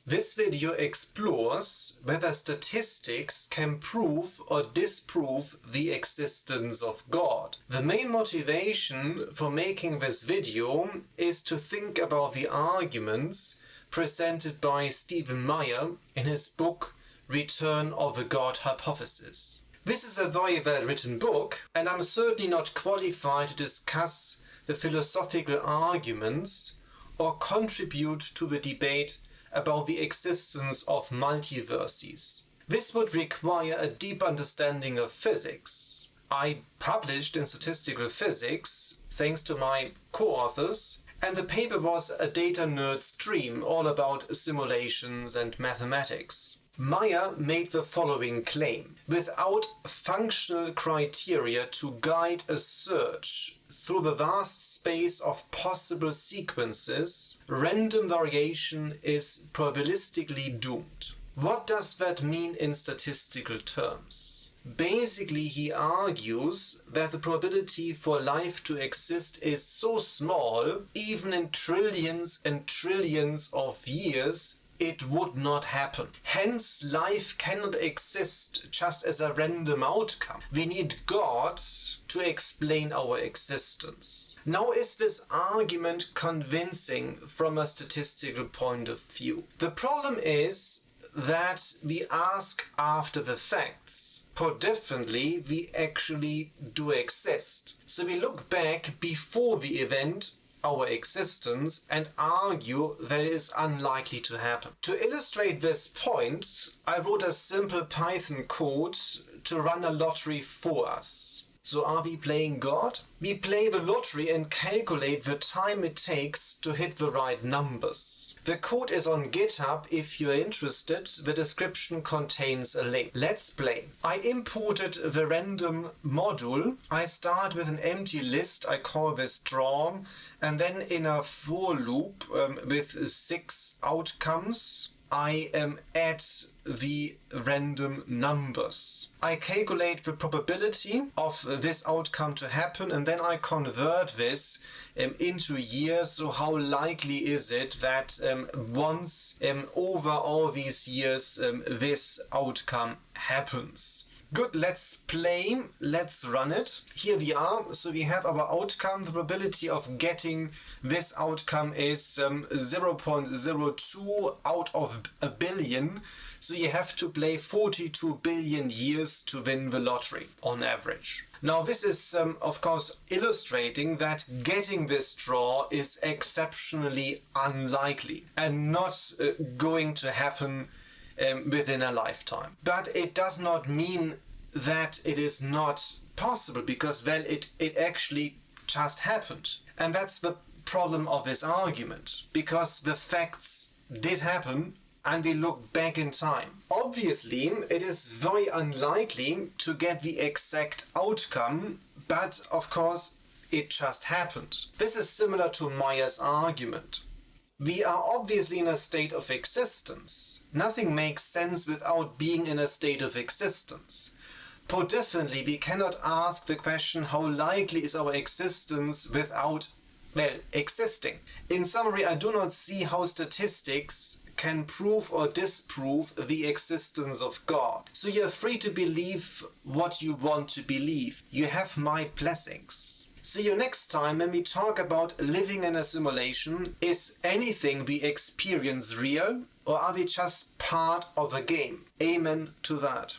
This video explores whether statistics can prove or disprove the existence of God. The main motivation for making this video is to think about the arguments presented by Meyer in his book Return of the God Hypothesis. This is a very well written book, and I'm certainly not qualified to discuss the philosophical arguments or contribute to the debate about the existence of multiverses. This would require a deep understanding of physics. I published in statistical physics thanks to my co-authors, and the paper was a data nerd's dream all about simulations and mathematics. Meyer made the following claim: without functional criteria to guide a search through the vast space of possible sequences, random variation is probabilistically doomed. What does that mean in statistical terms? Basically, he argues that the probability for life to exist is so small, even in trillions and trillions of years, it would not happen. Hence, life cannot exist just as a random outcome. We need God to explain our existence. Now, is this argument convincing from a statistical point of view? The problem is that we ask after the facts. Put differently, we actually do exist. So we look back before the event, our existence, and argue that it is unlikely to happen. To illustrate this point, I wrote a simple Python code to run a lottery for us. So are we playing God? We play the lottery and calculate the time it takes to hit the right numbers. The code is on GitHub if you're interested. The description contains a link. Let's play. I imported the random module. I start with an empty list. I call this draw. And then in a for loop with 6 outcomes, I add the random numbers. I calculate the probability of this outcome to happen, and then I convert this into years. So how likely is it that once over all these years this outcome happens? Good, let's play, let's run it. Here we are, so we have our outcome. The probability of getting this outcome is 0.02 out of a billion. So you have to play 42 billion years to win the lottery on average. Now this is of course illustrating that getting this draw is exceptionally unlikely and not going to happen within a lifetime. But it does not mean that it is not possible, because well, it actually just happened. And that's the problem of this argument, because the facts did happen and we look back in time. Obviously, it is very unlikely to get the exact outcome, but of course it just happened. This is similar to Meyer's argument. We are obviously in a state of existence. Nothing makes sense without being in a state of existence. Put differently, we cannot ask the question, how likely is our existence without, well, existing? In summary, I do not see how statistics can prove or disprove the existence of God. So you're free to believe what you want to believe. You have my blessings. See you next time when we talk about living in a simulation. Is anything we experience real, or are we just part of a game? Amen to that.